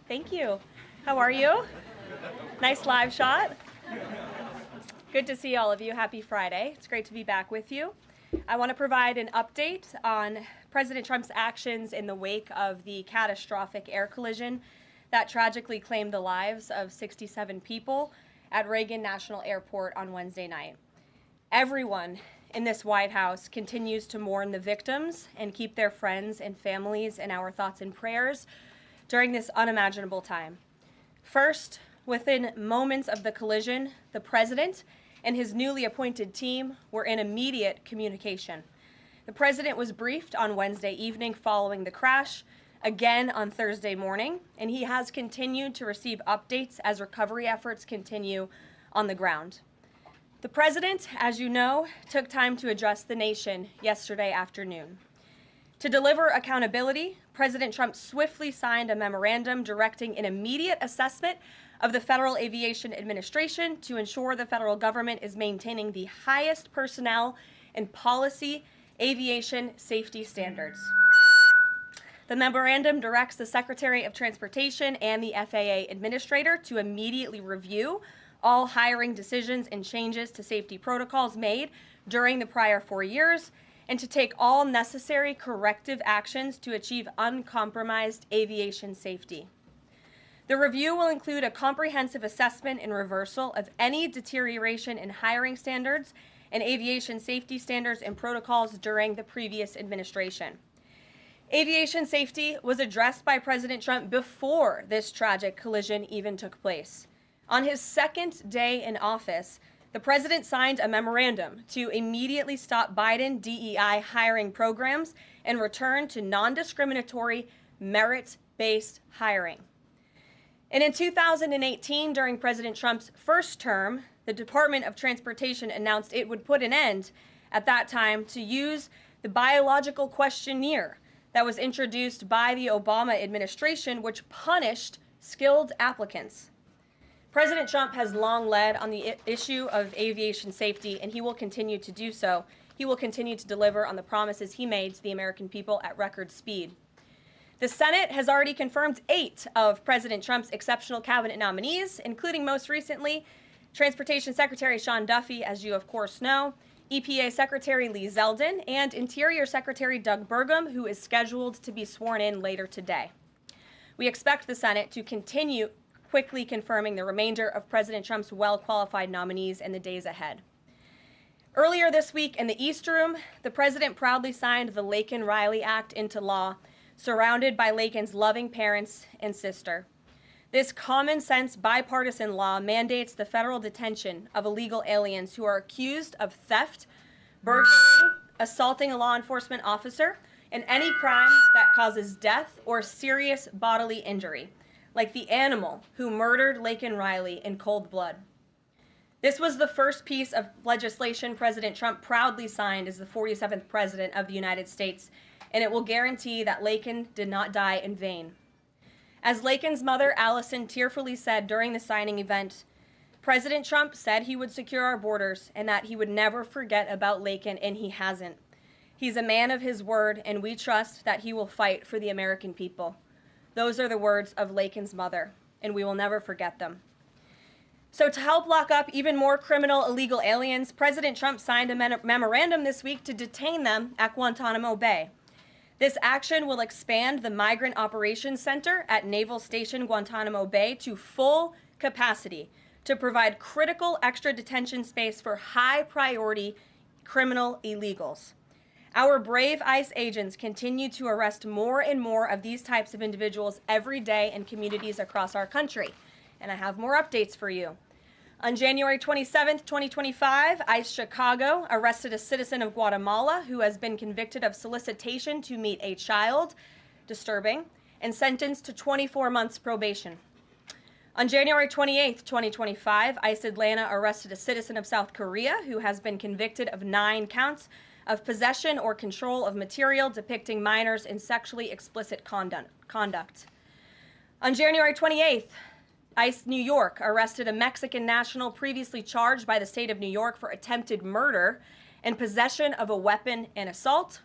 Thank you. How are you? Nice live shot. Good to see all of you. Happy Friday. It's great to be back with you. I want to provide an update on President Trump's actions in the wake of the catastrophic air collision that tragically claimed the lives of 67 people at Reagan National Airport on Wednesday night. Everyone in this White House continues to mourn the victims and keep their friends and families in our thoughts and prayers during this unimaginable time. First, within moments of the collision, the president and his newly appointed team were in immediate communication. The president was briefed on Wednesday evening following the crash, again on Thursday morning, and he has continued to receive updates as recovery efforts continue on the ground. The president, as you know, took time to address the nation yesterday afternoon. To deliver accountability, President Trump swiftly signed a memorandum directing an immediate assessment of the Federal Aviation Administration to ensure the federal government is maintaining the highest personnel and policy aviation safety standards. The memorandum directs the Secretary of Transportation and the FAA administrator to immediately review all hiring decisions and changes to safety protocols made during the prior 4 years, and to take all necessary corrective actions to achieve uncompromised aviation safety. The review will include a comprehensive assessment and reversal of any deterioration in hiring standards and aviation safety standards and protocols during the previous administration. Aviation safety was addressed by President Trump before this tragic collision even took place. On his second day in office, the president signed a memorandum to immediately stop Biden DEI hiring programs and return to non-discriminatory, merit-based hiring. And in 2018, during President Trump's first term, the Department of Transportation announced it would put an end, at that time, to use the biological questionnaire that was introduced by the Obama administration, which punished skilled applicants. President Trump has long led on the issue of aviation safety, and he will continue to do so. He will continue to deliver on the promises he made to the American people at record speed. The Senate has already confirmed 8 of President Trump's exceptional cabinet nominees, including most recently Transportation Secretary Sean Duffy, as you of course know, EPA Secretary Lee Zeldin, and Interior Secretary Doug Burgum, who is scheduled to be sworn in later today. We expect the Senate to continue quickly confirming the remainder of President Trump's well-qualified nominees in the days ahead. Earlier this week in the East Room, the president proudly signed the Laken-Riley Act into law, surrounded by Laken's loving parents and sister. This common-sense bipartisan law mandates the federal detention of illegal aliens who are accused of theft, burglary, assaulting a law enforcement officer, and any crime that causes death or serious bodily injury, like the animal who murdered Laken-Riley in cold blood. This was the first piece of legislation President Trump proudly signed as the 47th President of the United States, and it will guarantee that Laken did not die in vain. As Laken's mother, Allison, tearfully said during the signing event, President Trump said he would secure our borders and that he would never forget about Laken, and he hasn't. He's a man of his word, and we trust that he will fight for the American people. Those are the words of Laken's mother, and we will never forget them. So to help lock up even more criminal illegal aliens, President Trump signed a memorandum this week to detain them at Guantanamo Bay. This action will expand the Migrant Operations Center at Naval Station Guantanamo Bay to full capacity to provide critical extra detention space for high-priority criminal illegals. Our brave ICE agents continue to arrest more and more of these types of individuals every day in communities across our country. And I have more updates for you. On January 27, 2025, ICE Chicago arrested a citizen of Guatemala who has been convicted of solicitation to meet a child, disturbing, and sentenced to 24 months probation. On January 28, 2025, ICE Atlanta arrested a citizen of South Korea who has been convicted of 9 counts of possession or control of material depicting minors in sexually explicit conduct. On January 28th, ICE New York arrested a Mexican national previously charged by the state of New York for attempted murder and possession of a weapon and assault.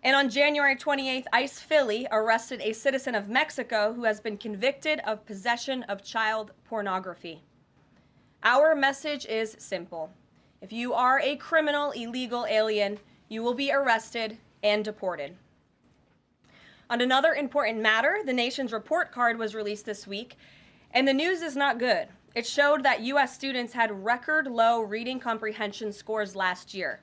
And on January 28th, ICE Philly arrested a citizen of Mexico who has been convicted of possession of child pornography. Our message is simple. If you are a criminal, illegal alien, you will be arrested and deported. On another important matter, the nation's report card was released this week, and the news is not good. It showed that U.S. students had record low reading comprehension scores last year.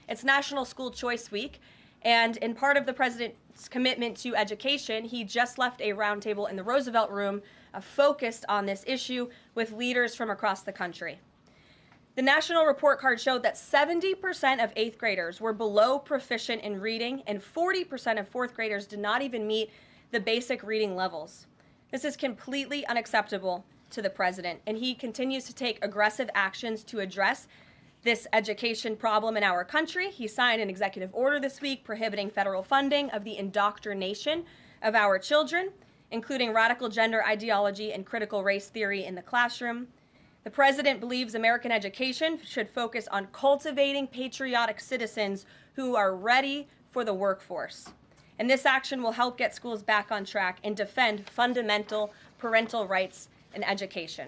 It's National School Choice Week, and in part of the president's commitment to education, he just left a roundtable in the Roosevelt Room focused on this issue with leaders from across the country. The national report card showed that 70% of 8th graders were below proficient in reading, and 40% of 4th graders did not even meet the basic reading levels. This is completely unacceptable to the president, and he continues to take aggressive actions to address this education problem in our country. He signed an executive order this week prohibiting federal funding of the indoctrination of our children, including radical gender ideology and critical race theory in the classroom. The president believes American education should focus on cultivating patriotic citizens who are ready for the workforce. And this action will help get schools back on track and defend fundamental parental rights in education.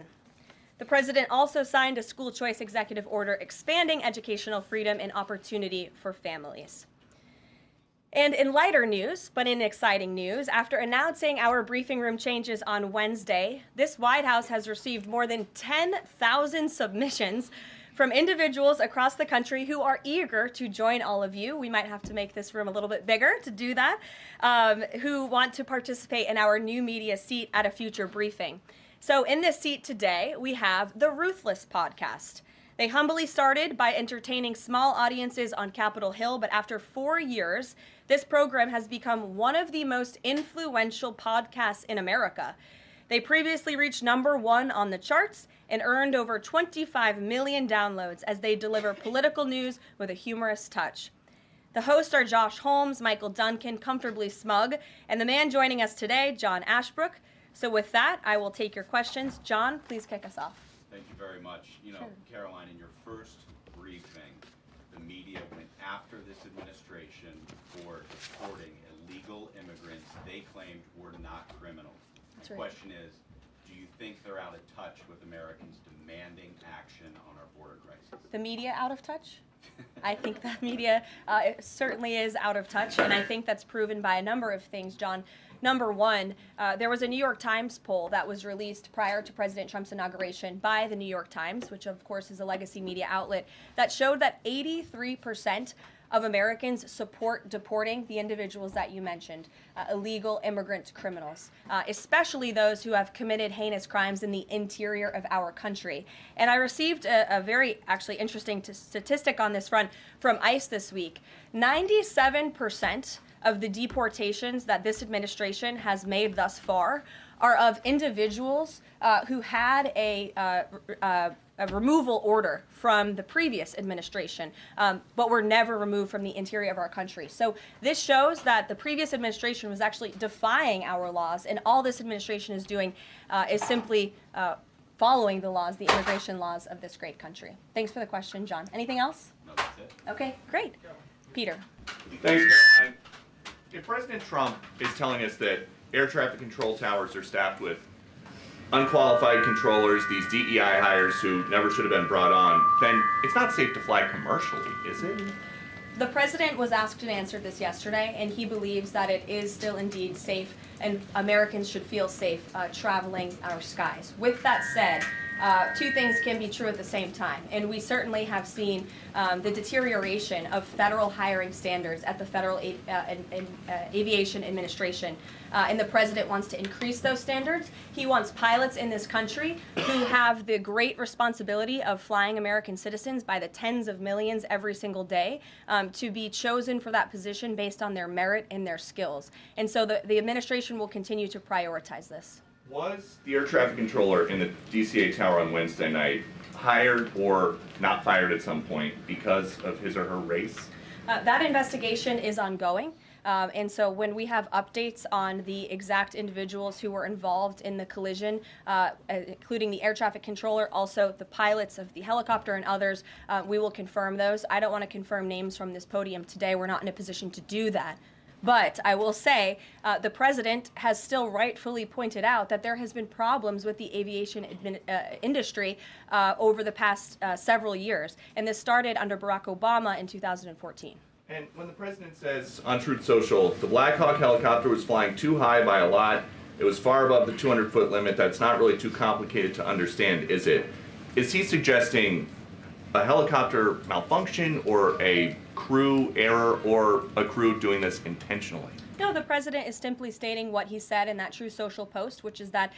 The president also signed a school choice executive order expanding educational freedom and opportunity for families. And in lighter news, but in exciting news, after announcing our briefing room changes on Wednesday, this White House has received more than 10,000 submissions from individuals across the country who are eager to join all of you. We might have to make this room a little bit bigger to do that, who want to participate in our new media seat at a future briefing. So in this seat today, we have the Ruthless podcast. They humbly started by entertaining small audiences on Capitol Hill, but after 4 years, this program has become one of the most influential podcasts in America. They previously reached #1 on the charts and earned over 25 million downloads as they deliver political news with a humorous touch. The hosts are Josh Holmes, Michael Duncan, Comfortably Smug, and the man joining us today, John Ashbrook. So with that, I will take your questions. John, please kick us off. Thank you very much. You know, sure. Karoline, in your first briefing, the media went after this administration for deporting illegal immigrants they claimed were not criminals. That's The right. question is, do you think they're out of touch with Americans demanding action on our border crisis? The media out of touch? I think that media it certainly is out of touch, and I think that's proven by a number of things, John. #1, there was a New York Times poll that was released prior to President Trump's inauguration by the New York Times, which of course is a legacy media outlet, that showed that 83% of Americans support deporting the individuals that you mentioned, illegal immigrant criminals, especially those who have committed heinous crimes in the interior of our country. And I received a very actually interesting statistic on this front from ICE this week. 97% of the deportations that this administration has made thus far are of individuals who had a removal order from the previous administration, but were never removed from the interior of our country. So this shows that the previous administration was actually defying our laws, and all this administration is doing is simply following the laws, the immigration laws of this great country. Thanks for the question, John. Anything else? No, that's it. Okay, great. Peter. Thanks, Caroline. If President Trump is telling us that air traffic control towers are staffed with unqualified controllers, these DEI hires who never should have been brought on, then it's not safe to fly commercially, is it? The president was asked and answered this yesterday, and he believes that it is still indeed safe, and Americans should feel safe traveling our skies. With that said, two things can be true at the same time, and we certainly have seen the deterioration of federal hiring standards at the Federal Aviation Administration, and the president wants to increase those standards. He wants pilots in this country who have the great responsibility of flying American citizens by the tens of millions every single day to be chosen for that position based on their merit and their skills. And so the administration will continue to prioritize this. Was the air traffic controller in the DCA tower on Wednesday night hired or not fired at some point because of his or her race? That investigation is ongoing. And so when we have updates on the exact individuals who were involved in the collision, including the air traffic controller, also the pilots of the helicopter and others, we will confirm those. I don't want to confirm names from this podium today. We're not in a position to do that. But I will say the president has still rightfully pointed out that there has been problems with the aviation industry over the past several years. And this started under Barack Obama in 2014. And when the president says on Truth Social, the Black Hawk helicopter was flying too high by a lot, it was far above the 200-foot limit, that's not really too complicated to understand, is it? Is he suggesting a helicopter malfunction or a crew error or a crew doing this intentionally? No, the president is simply stating what he said in that True Social post, which is that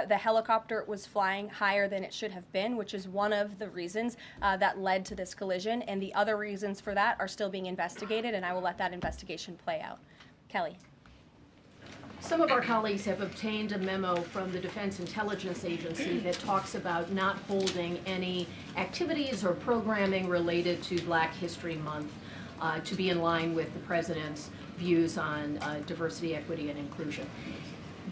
the helicopter was flying higher than it should have been, which is one of the reasons that led to this collision. And the other reasons for that are still being investigated, and I will let that investigation play out. Kelly. Some of our colleagues have obtained a memo from the Defense Intelligence Agency that talks about not holding any activities or programming related to Black History Month to be in line with the president's views on diversity, equity, and inclusion.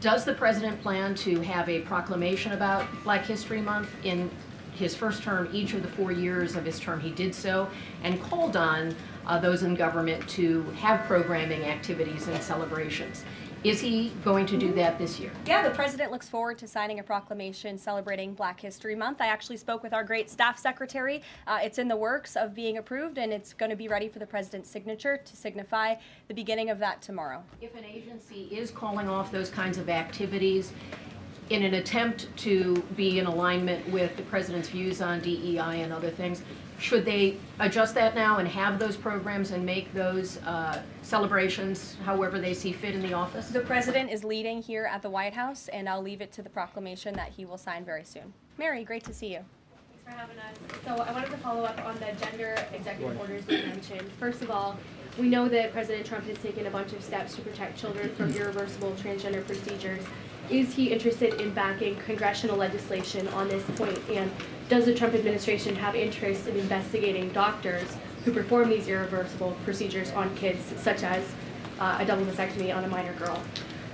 Does the president plan to have a proclamation about Black History Month? In his first term, each of the 4 years of his term, he did so and called on those in government to have programming activities and celebrations. Is he going to do that this year? Yeah, the president looks forward to signing a proclamation celebrating Black History Month. I actually spoke with our great staff secretary. It's in the works of being approved, and it's going to be ready for the president's signature to signify the beginning of that tomorrow. If an agency is calling off those kinds of activities in an attempt to be in alignment with the president's views on DEI and other things, should they adjust that now and have those programs and make those celebrations however they see fit in the office? The president is leading here at the White House, and I'll leave it to the proclamation that he will sign very soon. Mary, great to see you. Thanks for having us. So I wanted to follow up on the gender executive orders you mentioned. First of all, we know that President Trump has taken a bunch of steps to protect children from irreversible transgender procedures. Is he interested in backing congressional legislation on this point? And does the Trump administration have interest in investigating doctors who perform these irreversible procedures on kids, such as a double mastectomy on a minor girl?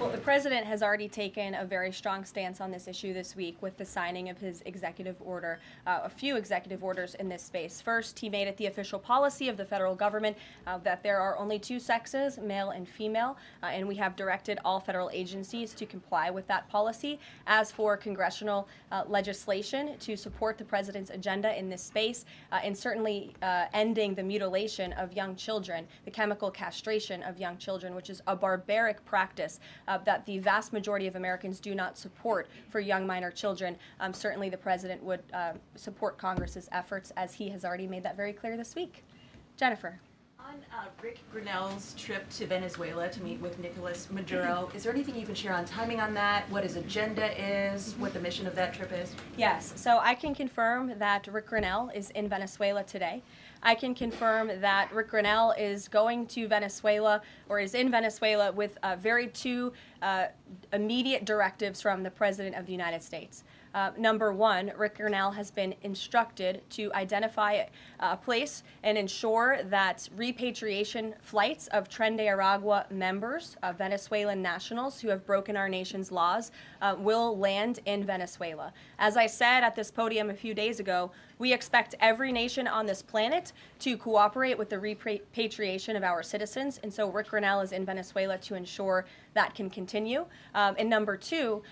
Well, the president has already taken a very strong stance on this issue this week with the signing of his executive order, a few executive orders in this space. First, he made it the official policy of the federal government that there are only two sexes, male and female, and we have directed all federal agencies to comply with that policy. As for congressional legislation to support the president's agenda in this space, and certainly ending the mutilation of young children, the chemical castration of young children, which is a barbaric practice that the vast majority of Americans do not support for young minor children. Certainly the president would support Congress's efforts, as he has already made that very clear this week. Jennifer. On Rick Grinnell's trip to Venezuela to meet with Nicolas Maduro, is there anything you can share on timing on that, what his agenda is, what the mission of that trip is? Yes, so I can confirm that Rick Grinnell is in Venezuela today. I can confirm that Rick Grinnell is going to Venezuela, or is in Venezuela, with two immediate directives from the President of the United States. Number one, Rick Grinnell has been instructed to identify a place and ensure that repatriation flights of Tren de Aragua members, Venezuelan nationals who have broken our nation's laws, will land in Venezuela. As I said at this podium a few days ago, we expect every nation on this planet to cooperate with the repatriation of our citizens, and so Rick Grinnell is in Venezuela to ensure that can continue. And number two,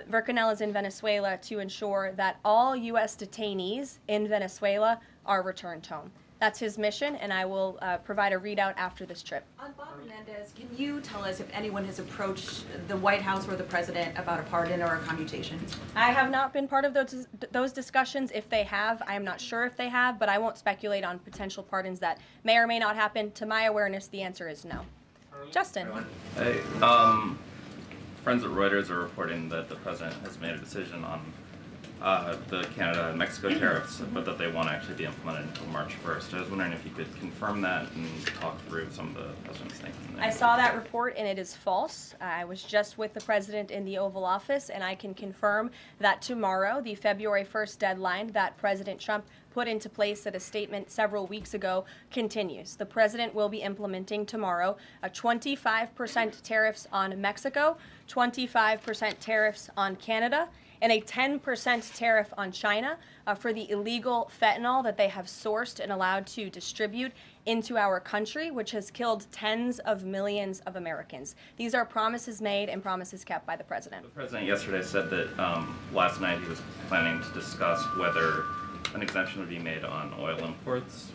Rick Grinnell is in Venezuela to ensure that all U.S. detainees in Venezuela are returned home. That's his mission, and I will provide a readout after this trip. On Bob Menendez, can you tell us if anyone has approached the White House or the president about a pardon or a commutation? I have not been part of those discussions. If they have, I am not sure if they have, but I won't speculate on potential pardons that may or may not happen. To my awareness, the answer is no. Justin. Hey, friends at Reuters are reporting that the president has made a decision on the Canada and Mexico tariffs, but that they won't actually be implemented until March 1st. I was wondering if you could confirm that and talk through some of the president's thinking there. I saw that report, and it is false. I was just with the president in the Oval Office, and I can confirm that tomorrow, the February 1st deadline that President Trump put into place at a statement several weeks ago continues. The president will be implementing tomorrow a 25% tariffs on Mexico, 25% tariffs on Canada, and a 10% tariff on China for the illegal fentanyl that they have sourced and allowed to distribute into our country, which has killed tens of millions of Americans. These are promises made and promises kept by the president. The president yesterday said that last night he was planning to discuss whether an exemption would be made on oil imports.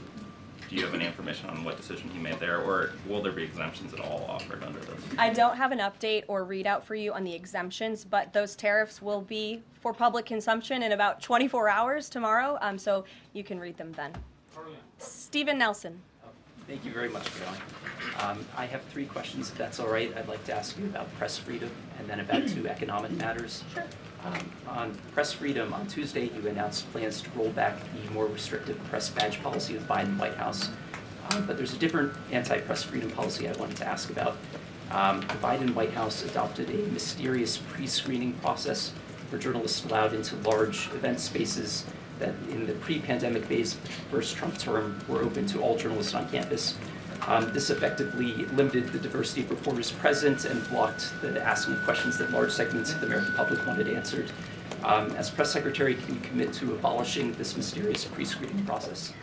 Do you have any information on what decision he made there, or will there be exemptions at all offered under this? I don't have an update or readout for you on the exemptions, but those tariffs will be for public consumption in about 24 hours tomorrow, so you can read them then. Stephen Nelson. Thank you very much, Caroline. I have 3 questions, if that's all right. I'd like to ask you about press freedom and then about 2 economic matters. Sure. On press freedom, on Tuesday you announced plans to roll back the more restrictive press badge policy of the Biden White House. But there's a different anti-press freedom policy I wanted to ask about. The Biden White House adopted a mysterious pre-screening process for journalists allowed into large event spaces that in the pre-pandemic days of the first Trump term were open to all journalists on campus. This effectively limited the diversity of reporters present and blocked the asking of questions that large segments of the American public wanted answered. As press secretary, can you commit to abolishing this mysterious pre-screening process?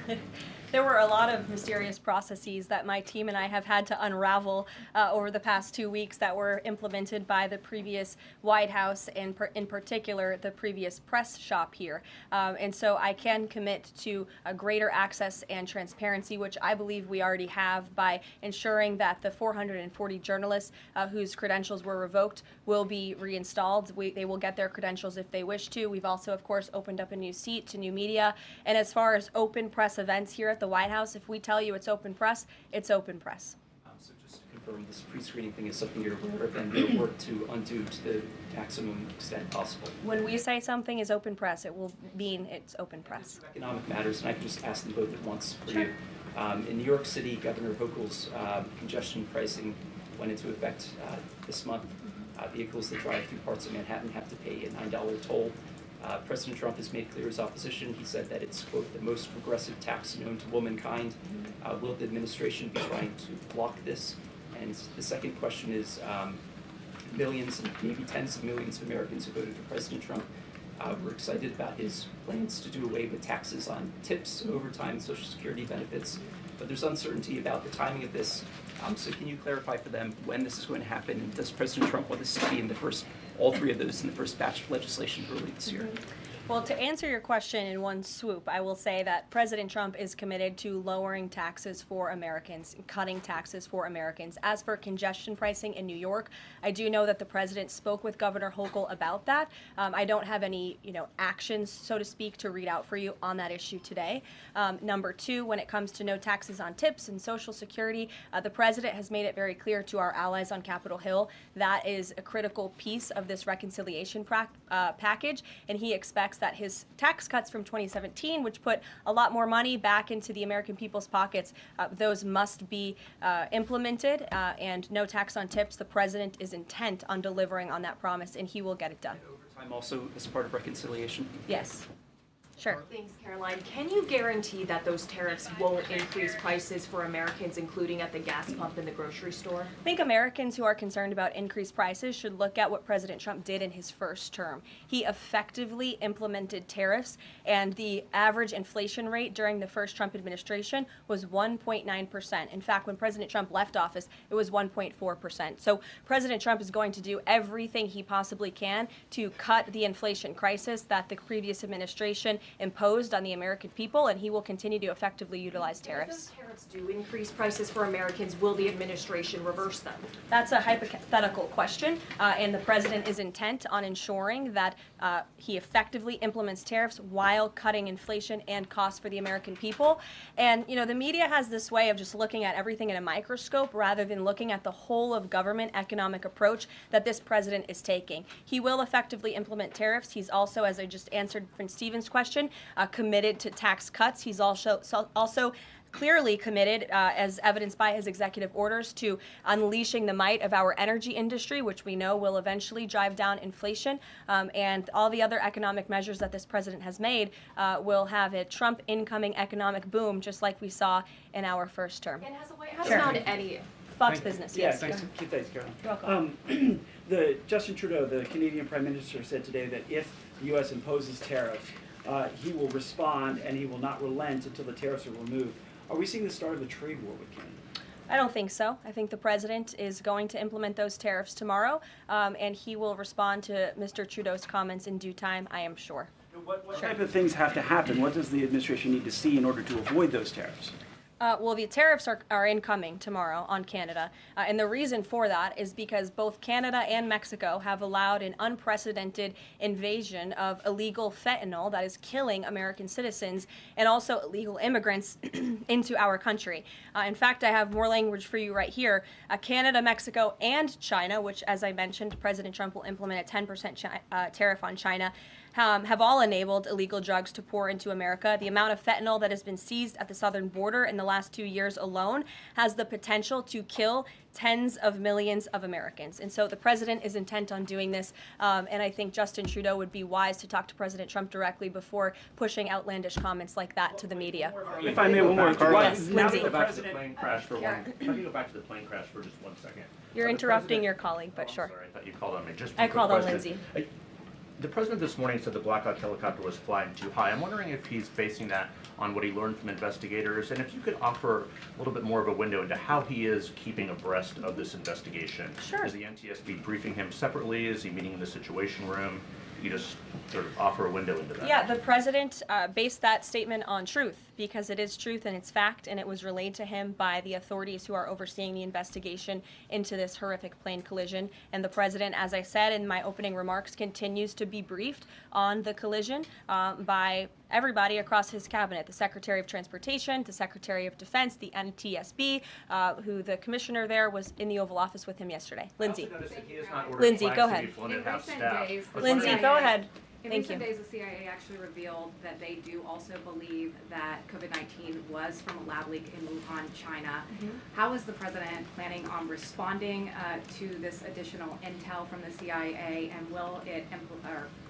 There were a lot of mysterious processes that my team and I have had to unravel over the past 2 weeks that were implemented by the previous White House and in particular the previous press shop here. And so I can commit to a greater access and transparency, which I believe we already have by ensuring that the 440 journalists whose credentials were revoked will be reinstalled. They will get their credentials if they wish to. We've also, of course, opened up a new seat to new media. And as far as open press events here at the White House, if we tell you it's open press, it's open press. So just to confirm, this pre-screening thing is something you're aware of and you'll work to undo to the maximum extent possible. When we say something is open press, it will mean it's open press. Economic matters, and I can just ask them both at once for Sure. you. In New York City, Governor Hochul's congestion pricing went into effect this month. Vehicles that drive through parts of Manhattan have to pay a $9 toll. President Trump has made clear his opposition. He said that it's, quote, the most progressive tax known to womankind. Will the administration be trying to block this? And the second question is, millions and maybe tens of millions of Americans who voted for President Trump were excited about his plans to do away with taxes on tips, overtime, and Social Security benefits. But there's uncertainty about the timing of this. So can you clarify for them when this is going to happen? And does President Trump want this to be in the first, all 3 of those in the first batch of legislation early this year? Well, to answer your question in one swoop, I will say that President Trump is committed to lowering taxes for Americans, cutting taxes for Americans. As for congestion pricing in New York, I do know that the president spoke with Governor Hochul about that. I don't have any, actions, so to speak, to read out for you on that issue today. Number 2, when it comes to no taxes on tips and Social Security, the president has made it very clear to our allies on Capitol Hill that is a critical piece of this reconciliation package, and he expects that his tax cuts from 2017, which put a lot more money back into the American people's pockets, those must be implemented, and no tax on tips. The president is intent on delivering on that promise, and he will get it done. Overtime also as part of reconciliation? Yes. Sure. Thanks, Caroline. Can you guarantee that those tariffs won't increase prices for Americans, including at the gas pump and the grocery store? I think Americans who are concerned about increased prices should look at what President Trump did in his first term. He effectively implemented tariffs, and the average inflation rate during the first Trump administration was 1.9%. In fact, when President Trump left office, it was 1.4%. So President Trump is going to do everything he possibly can to cut the inflation crisis that the previous administration imposed on the American people, and he will continue to effectively utilize tariffs. If those tariffs do increase prices for Americans, will the administration reverse them? That's a hypothetical question, and the president is intent on ensuring that he effectively implements tariffs while cutting inflation and costs for the American people. And, the media has this way of just looking at everything in a microscope rather than looking at the whole of government economic approach that this president is taking. He will effectively implement tariffs. He's also, as I just answered from Stephen's question, committed to tax cuts. He's also clearly committed, as evidenced by his executive orders, to unleashing the might of our energy industry, which we know will eventually drive down inflation, and all the other economic measures that this president has made will have a Trump incoming economic boom, just like we saw in our first term. And has the White House Sure. found any? Fox Business, Yeah, yes. thanks. Thanks, Caroline. You're welcome. Justin Trudeau, the Canadian Prime Minister, said today that if the U.S. imposes tariffs, he will respond and he will not relent until the tariffs are removed. Are we seeing the start of a trade war with Canada? I don't think so. I think the president is going to implement those tariffs tomorrow, and he will respond to Mr. Trudeau's comments in due time, I am sure. What type of things have to happen? What does the administration need to see in order to avoid those tariffs? Well, the tariffs are incoming tomorrow on Canada, and the reason for that is because both Canada and Mexico have allowed an unprecedented invasion of illegal fentanyl that is killing American citizens and also illegal immigrants into our country. In fact, I have more language for you right here. Canada, Mexico, and China, which, as I mentioned, President Trump will implement a 10% tariff on China, have all enabled illegal drugs to pour into America. The amount of fentanyl that has been seized at the southern border in the last 2 years alone has the potential to kill tens of millions of Americans. And so the president is intent on doing this, and I think Justin Trudeau would be wise to talk to President Trump directly before pushing outlandish comments like that to the media. If I may, one more. Yes, Now Lindsay. that the Go back to the president, plane crash for one. Let me go back to the plane crash for just 1 second. You're The interrupting president- your colleague, but sure. Sorry, I thought you called on me. Just I one quick called on question. Lindsay. The president this morning said the Black Hawk helicopter was flying too high. I'm wondering if he's basing that on what he learned from investigators, and if you could offer a little bit more of a window into how he is keeping abreast of this investigation. Sure. Is the NTSB briefing him separately? Is he meeting in the Situation Room? You just sort of offer a window into that. Yeah, the president based that statement on truth, because it is truth and it's fact, and it was relayed to him by the authorities who are overseeing the investigation into this horrific plane collision. And the president, as I said in my opening remarks, continues to be briefed on the collision by everybody across his cabinet, the Secretary of Transportation, the Secretary of Defense, the NTSB, who the commissioner there was in the Oval Office with him yesterday. Lindsay. I also noticed that he has not ordered Lindsay, flags go to ahead. be flown In at half recent staff. days, I was Lindsay, wondering- go ahead. In Thank recent you. days, the CIA actually revealed that they do also believe that COVID-19 was from a lab leak in Wuhan, China. How is the president planning on responding to this additional intel from the CIA, and will it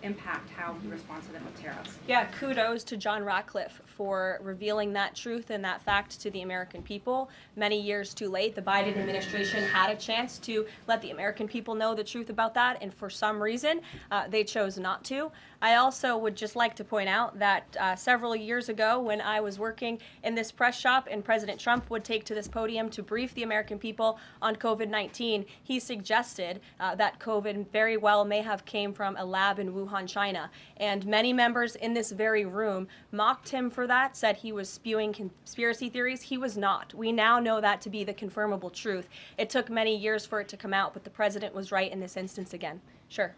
impact how he responds to them with tariffs? Yeah, kudos to John Ratcliffe for revealing that truth and that fact to the American people. Many years too late, the Biden administration had a chance to let the American people know the truth about that, and for some reason, they chose not to. I also would just like to point out that several years ago, when I was working in this press shop and President Trump would take to this podium to brief the American people on COVID-19, he suggested that COVID very well may have came from a lab in Wuhan, China. And many members in this very room mocked him for that, said he was spewing conspiracy theories. He was not. We now know that to be the confirmable truth. It took many years for it to come out, but the president was right in this instance again. Sure.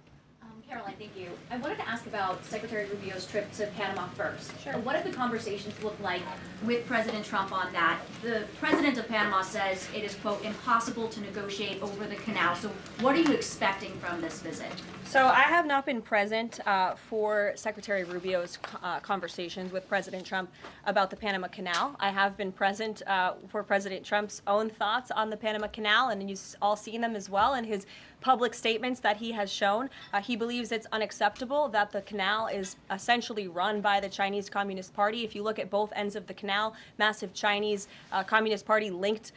Caroline, thank you. I wanted to ask about Secretary Rubio's trip to Panama first. Sure. What have the conversations looked like with President Trump on that? The president of Panama says it is, quote, impossible to negotiate over the canal. So what are you expecting from this visit? So I have not been present for Secretary Rubio's conversations with President Trump about the Panama Canal. I have been present for President Trump's own thoughts on the Panama Canal, and you've all seen them as well in his public statements that he has shown. He believes it's unacceptable that the canal is essentially run by the Chinese Communist Party. If you look at both ends of the canal, massive Chinese Communist Party linked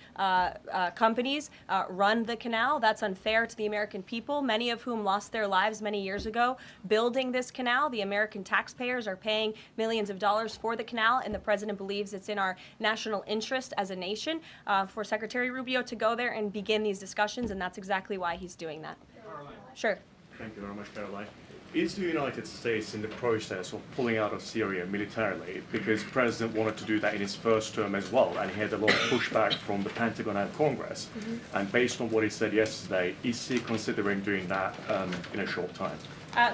companies run the canal. That's unfair to the American people, many of whom lost their lives many years ago building this canal. The American taxpayers are paying millions of dollars for the canal, and the president believes it's in our national interest as a nation for Secretary Rubio to go there and begin these discussions, and that's exactly why he's doing that. Sure. Thank you very much, Caroline. Is the United States in the process of pulling out of Syria militarily? Because the president wanted to do that in his first term as well, and he had a lot of pushback from the Pentagon and Congress. And based on what he said yesterday, is he considering doing that in a short time?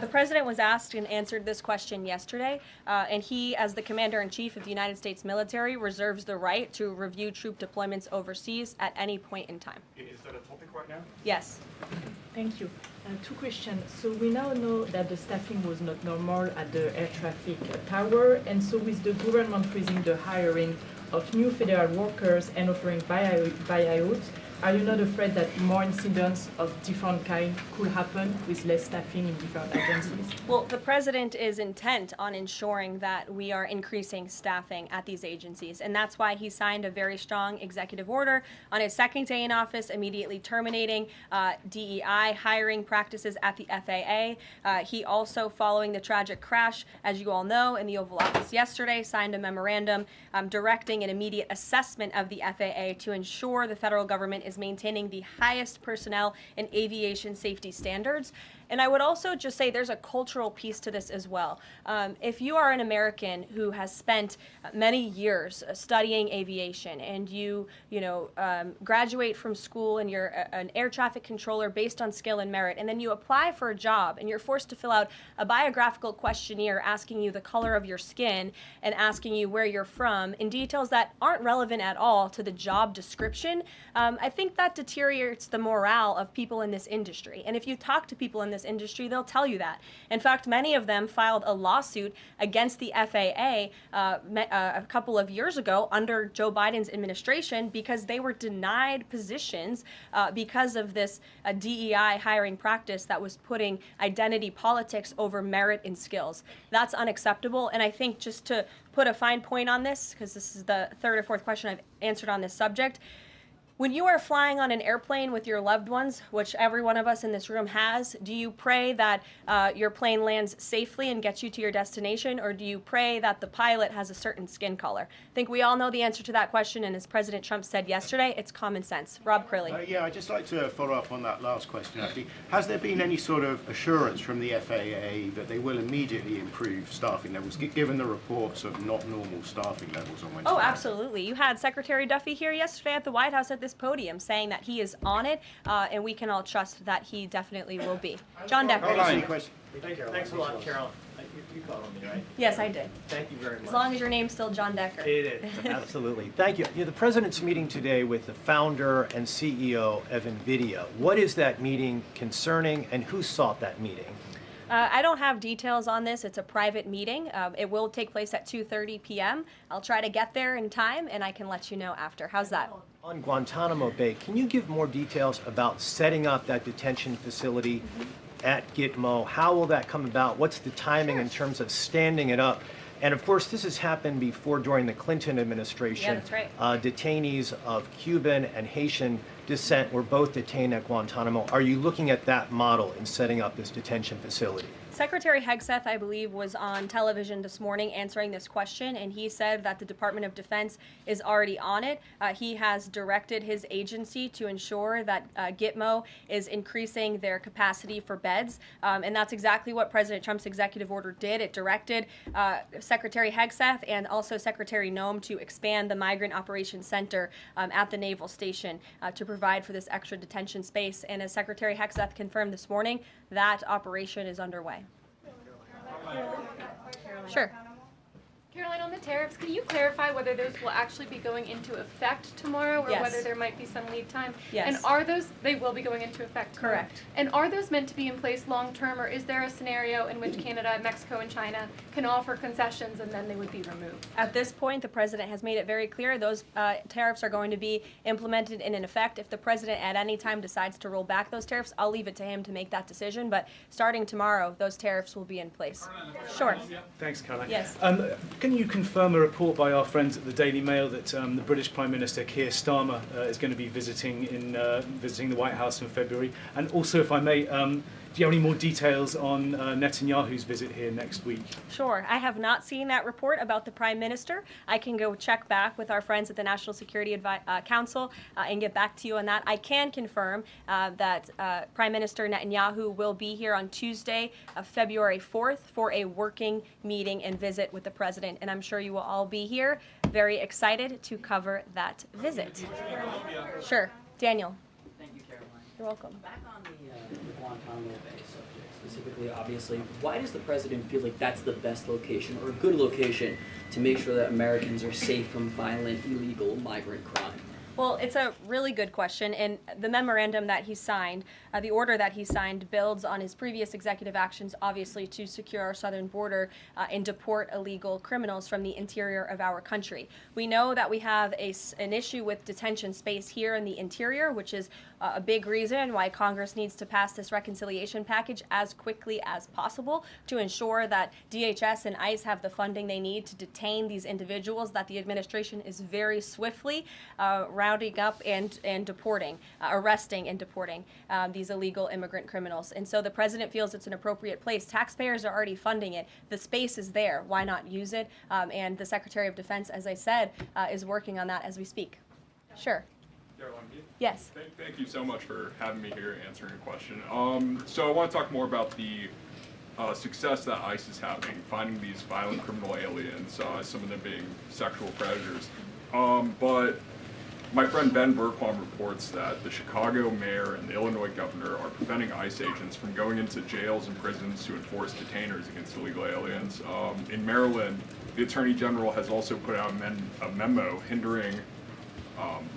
The president was asked and answered this question yesterday, and he, as the commander-in-chief of the United States military, reserves the right to review troop deployments overseas at any point in time. Is that a topic right now? Yes. Thank you. Two questions. So we now know that the staffing was not normal at the air traffic tower, and so with the government freezing the hiring of new federal workers and offering buyouts, are you not afraid that more incidents of different kind could happen with less staffing in different agencies? Well, the president is intent on ensuring that we are increasing staffing at these agencies, and that's why he signed a very strong executive order on his second day in office, immediately terminating DEI hiring practices at the FAA. He also, following the tragic crash, as you all know, in the Oval Office yesterday, signed a memorandum directing an immediate assessment of the FAA to ensure the federal government is maintaining the highest personnel and aviation safety standards. And I would also just say there's a cultural piece to this as well. If you are an American who has spent many years studying aviation and you graduate from school and you're an air traffic controller based on skill and merit, and then you apply for a job and you're forced to fill out a biographical questionnaire asking you the color of your skin and asking you where you're from in details that aren't relevant at all to the job description, I think that deteriorates the morale of people in this industry. And if you talk to people in this industry, they'll tell you that. In fact, many of them filed a lawsuit against the FAA a couple of years ago under Joe Biden's administration because they were denied positions because of this DEI hiring practice that was putting identity politics over merit and skills. That's unacceptable, and I think just to put a fine point on this, because this is the third or fourth question I've answered on this subject, when you are flying on an airplane with your loved ones, which every one of us in this room has, do you pray that your plane lands safely and gets you to your destination, or do you pray that the pilot has a certain skin color? I think we all know the answer to that question, and as President Trump said yesterday, it's common sense. Rob Crilly. Yeah, I'd just like to follow up on that last question, actually. Has there been any sort of assurance from the FAA that they will immediately improve staffing levels, given the reports of not normal staffing levels on Wednesday? Oh, absolutely. You had Secretary Duffy here yesterday at the White House at this podium saying that he is on it, and we can all trust that he definitely will be. John Decker. Thanks a lot, Carol. You called on me, right? Yes, I did. Thank you very much. As long as your name's still John Decker. It is, absolutely. Thank you. The president's meeting today with the founder and CEO of NVIDIA. What is that meeting concerning, and who sought that meeting? I don't have details on this. It's a private meeting. It will take place at 2:30 p.m. I'll try to get there in time, and I can let you know after. How's that? On Guantanamo Bay, can you give more details about setting up that detention facility at Gitmo? How will that come about? What's the timing in terms of standing it up? And of course, this has happened before during the Clinton administration. Yeah, that's right. Detainees of Cuban and Haitian descent were both detained at Guantanamo. Are you looking at that model in setting up this detention facility? Secretary Hegseth, I believe, was on television this morning answering this question, and he said that the Department of Defense is already on it. He has directed his agency to ensure that Gitmo is increasing their capacity for beds, and that's exactly what President Trump's executive order did. It directed Secretary Hegseth and also Secretary Noem to expand the Migrant Operations Center at the Naval Station to provide for this extra detention space, and as Secretary Hegseth confirmed this morning, that operation is underway. Sure. Caroline, on the tariffs, can you clarify whether those will actually be going into effect tomorrow, or Yes. whether there might be some lead time? Yes. And are those, they will be going into effect tomorrow? Correct. And are those meant to be in place long term, or is there a scenario in which Canada, Mexico, and China can offer concessions and then they would be removed? At this point, the president has made it very clear those tariffs are going to be implemented and in effect. If the president at any time decides to roll back those tariffs, I'll leave it to him to make that decision. But starting tomorrow, those tariffs will be in place. Sure. Thanks, Caroline. Yes. Can you confirm a report by our friends at the Daily Mail that the British Prime Minister Keir Starmer is going to be visiting the White House in February? And also, if I may, do you have any more details on Netanyahu's visit here next week? Sure. I have not seen that report about the Prime Minister. I can go check back with our friends at the National Security Council and get back to you on that. I can confirm that Prime Minister Netanyahu will be here on Tuesday, February 4th, for a working meeting and visit with the President, and I'm sure you will all be here, very excited to cover that visit. Sure. Daniel. Thank you, Caroline. You're welcome. Back on the Guantanamo Bay subject specifically, obviously, why does the president feel like that's the best location or a good location to make sure that Americans are safe from violent, illegal migrant crime? Well, it's a really good question, and the memorandum that he signed, the order that he signed, builds on his previous executive actions, obviously, to secure our southern border and deport illegal criminals from the interior of our country. We know that we have an issue with detention space here in the interior, which is a big reason why Congress needs to pass this reconciliation package as quickly as possible to ensure that DHS and ICE have the funding they need to detain these individuals that the administration is very swiftly rounding up and deporting, arresting and deporting these illegal immigrant criminals. And so the president feels it's an appropriate place. Taxpayers are already funding it. The space is there. Why not use it? And the Secretary of Defense, as I said, is working on that as we speak. Sure. Yes. Thank you so much for having me here answering a question. So I want to talk more about the success that ICE is having finding these violent criminal aliens, some of them being sexual predators. But my friend Ben Bergquam reports that the Chicago mayor and the Illinois governor are preventing ICE agents from going into jails and prisons to enforce detainers against illegal aliens. In Maryland, the Attorney General has also put out a memo hindering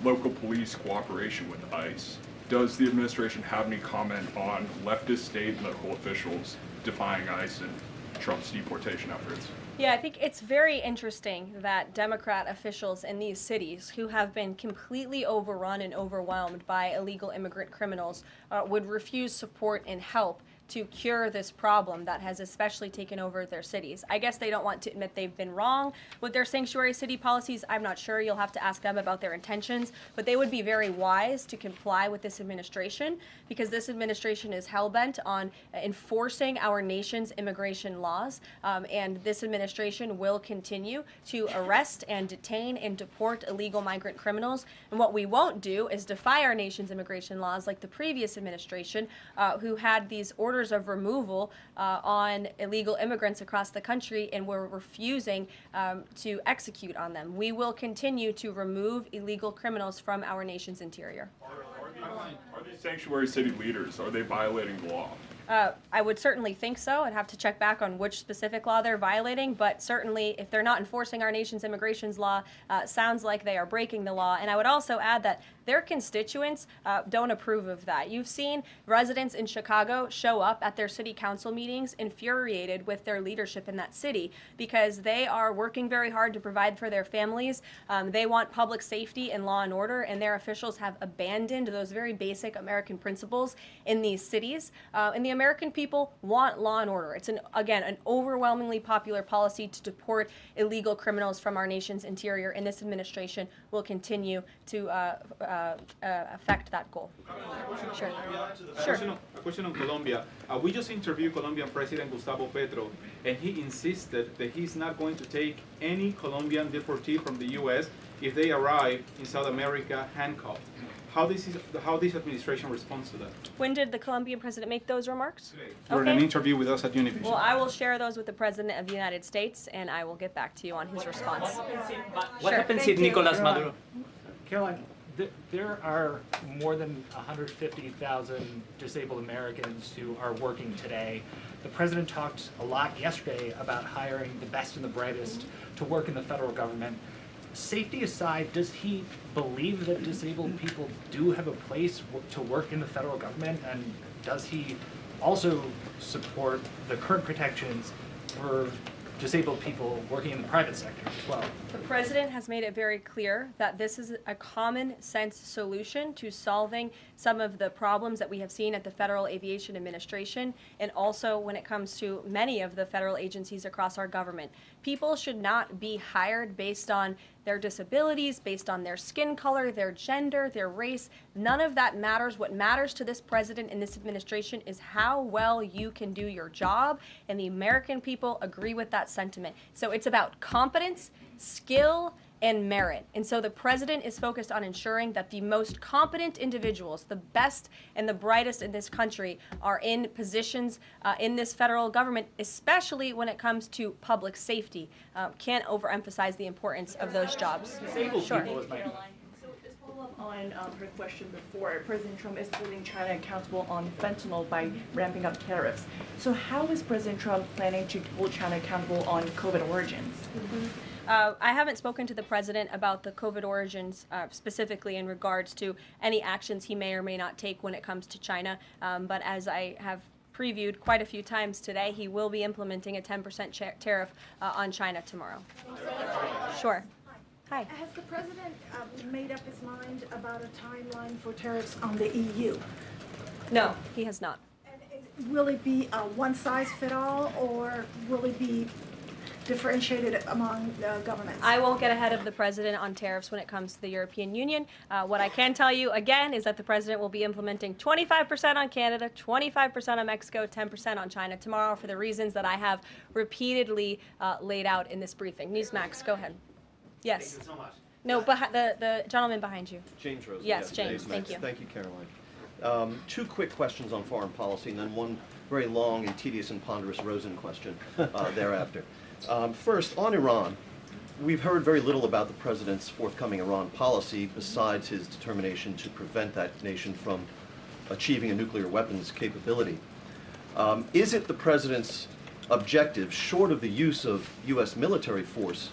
local police cooperation with ICE. Does the administration have any comment on leftist state and local officials defying ICE and Trump's deportation efforts? Yeah, I think it's very interesting that Democrat officials in these cities who have been completely overrun and overwhelmed by illegal immigrant criminals would refuse support and help to cure this problem that has especially taken over their cities. I guess they don't want to admit they've been wrong with their sanctuary city policies. I'm not sure. You'll have to ask them about their intentions. But they would be very wise to comply with this administration because this administration is hell-bent on enforcing our nation's immigration laws. And this administration will continue to arrest and detain and deport illegal migrant criminals. And what we won't do is defy our nation's immigration laws like the previous administration who had these orders of removal on illegal immigrants across the country and were refusing to execute on them. We will continue to remove illegal criminals from our nation's interior. Are these sanctuary city leaders, are they violating the law? I would certainly think so. I'd have to check back on which specific law they're violating, but certainly if they're not enforcing our nation's immigration law, sounds like they are breaking the law. And I would also add that their constituents don't approve of that. You've seen residents in Chicago show up at their city council meetings infuriated with their leadership in that city because they are working very hard to provide for their families. They want public safety and law and order, and their officials have abandoned those very basic American principles in these cities. And the American people want law and order. It's, again, an overwhelmingly popular policy to deport illegal criminals from our nation's interior, and this administration will continue to affect that goal. Sure. A question on Colombia. We just interviewed Colombian President Gustavo Petro, and he insisted that he's not going to take any Colombian deportee from the U.S. if they arrive in South America handcuffed. How this administration responds to that? When did the Colombian president make those remarks? During an interview with us at Univision. Well, I will share those with the President of the United States, and I will get back to you on his response. What happens if Nicolas Maduro? Caroline, there are more than 150,000 disabled Americans who are working today. The president talked a lot yesterday about hiring the best and the brightest to work in the federal government. Safety aside, does he believe that disabled people do have a place to work in the federal government? And does he also support the current protections for disabled people working in the private sector as well? The president has made it very clear that this is a common sense solution to solving some of the problems that we have seen at the Federal Aviation Administration and also when it comes to many of the federal agencies across our government. People should not be hired based on their disabilities, based on their skin color, their gender, their race. None of that matters. What matters to this president and this administration is how well you can do your job, and the American people agree with that sentiment. So it's about competence, skill, and merit. And so the president is focused on ensuring that the most competent individuals, the best and the brightest in this country, are in positions in this federal government, especially when it comes to public safety. Can't overemphasize the importance of those jobs. Disabled Sure. people is my on her question before, President Trump is holding China accountable on fentanyl by ramping up tariffs. So how is President Trump planning to hold China accountable on COVID origins? I haven't spoken to the president about the COVID origins specifically in regards to any actions he may or may not take when it comes to China. But as I have previewed quite a few times today, he will be implementing a 10% tariff on China tomorrow. Sure. Hi. Has the president made up his mind about a timeline for tariffs on the EU? No, he has not. Will it be a one-size-fit-all, or will it be differentiated among the governments? I won't get ahead of the president on tariffs when it comes to the European Union. What I can tell you, again, is that the president will be implementing 25% on Canada, 25% on Mexico, 10% on China tomorrow for the reasons that I have repeatedly laid out in this briefing. Newsmax, go ahead. Yes. Thank you so much. No, the gentleman behind you. James Rosen. Yes, James, thank you. Thank you, Caroline. Two quick questions on foreign policy, and then one very long and tedious and ponderous Rosen question thereafter. First, on Iran, we've heard very little about the president's forthcoming Iran policy besides his determination to prevent that nation from achieving a nuclear weapons capability. Is it the president's objective, short of the use of U.S. military force,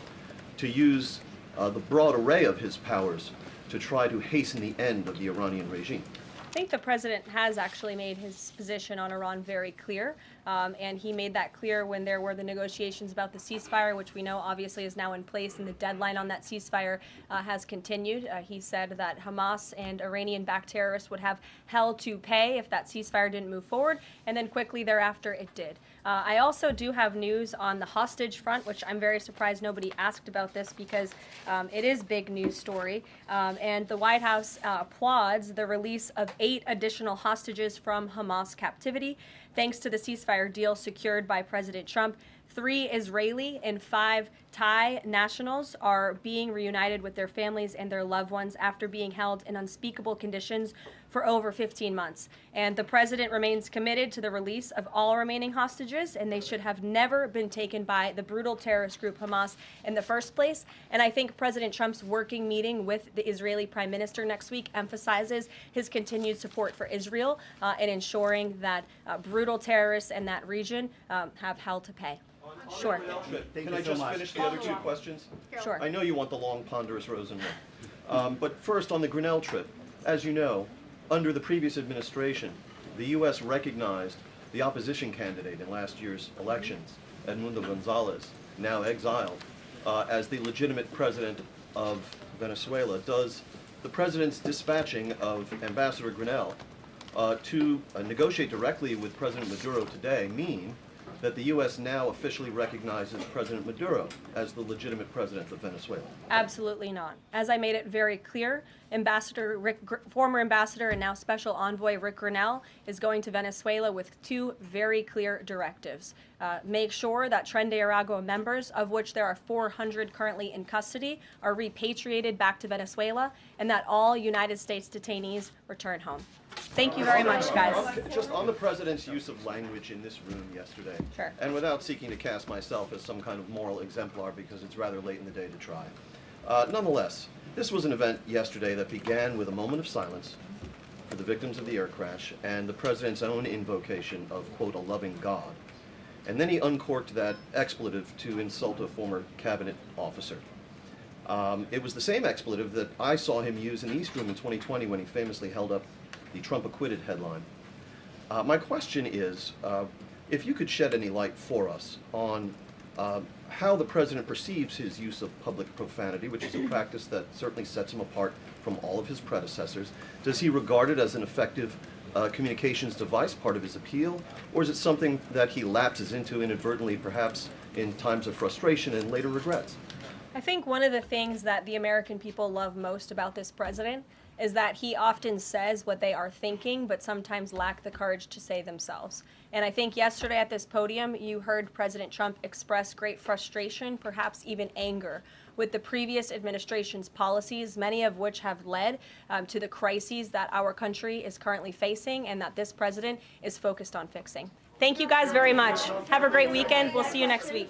to use the broad array of his powers to try to hasten the end of the Iranian regime? I think the president has actually made his position on Iran very clear, and he made that clear when there were the negotiations about the ceasefire, which we know obviously is now in place, and the deadline on that ceasefire has continued. He said that Hamas and Iranian-backed terrorists would have hell to pay if that ceasefire didn't move forward, and then quickly thereafter it did. I also do have news on the hostage front, which I'm very surprised nobody asked about this because it is big news story, and the White House applauds the release of 8 additional hostages from Hamas captivity, thanks to the ceasefire deal secured by President Trump. 3 Israeli and 5 Thai nationals are being reunited with their families and their loved ones after being held in unspeakable conditions for over 15 months. And the president remains committed to the release of all remaining hostages, and they should have never been taken by the brutal terrorist group Hamas in the first place. And I think President Trump's working meeting with the Israeli Prime Minister next week emphasizes his continued support for Israel and ensuring that brutal terrorists in that region have hell to pay. Sure. Can I just finish the other 2 questions? Sure. I know you want the long, ponderous Rosen one. But first, on the Grinnell trip, as you know, under the previous administration, the U.S. recognized the opposition candidate in last year's elections, Edmundo Gonzalez, now exiled, as the legitimate president of Venezuela. Does the president's dispatching of Ambassador Grinnell to negotiate directly with President Maduro today mean that the U.S. now officially recognizes President Maduro as the legitimate president of Venezuela? Absolutely not. As I made it very clear, former ambassador and now special envoy Rick Grinnell is going to Venezuela with 2 very clear directives. Make sure that Tren de Aragua members, of which there are 400 currently in custody, are repatriated back to Venezuela, and that all United States detainees return home. Thank you very much, guys. Just on the president's use of language in this room yesterday, Sure. and without seeking to cast myself as some kind of moral exemplar because it's rather late in the day to try. Nonetheless, this was an event yesterday that began with a moment of silence for the victims of the air crash and the president's own invocation of, quote, a loving God. And then he uncorked that expletive to insult a former cabinet officer. It was the same expletive that I saw him use in the East Room in 2020 when he famously held up the Trump acquitted headline. My question is, if you could shed any light for us on how the president perceives his use of public profanity, which is a practice that certainly sets him apart from all of his predecessors. Does he regard it as an effective communications device, part of his appeal, or is it something that he lapses into inadvertently, perhaps in times of frustration and later regrets? I think one of the things that the American people love most about this president is that he often says what they are thinking, but sometimes lack the courage to say themselves. And I think yesterday at this podium, you heard President Trump express great frustration, perhaps even anger, with the previous administration's policies, many of which have led to the crises that our country is currently facing and that this president is focused on fixing. Thank you guys very much. Have a great weekend. We'll see you next week.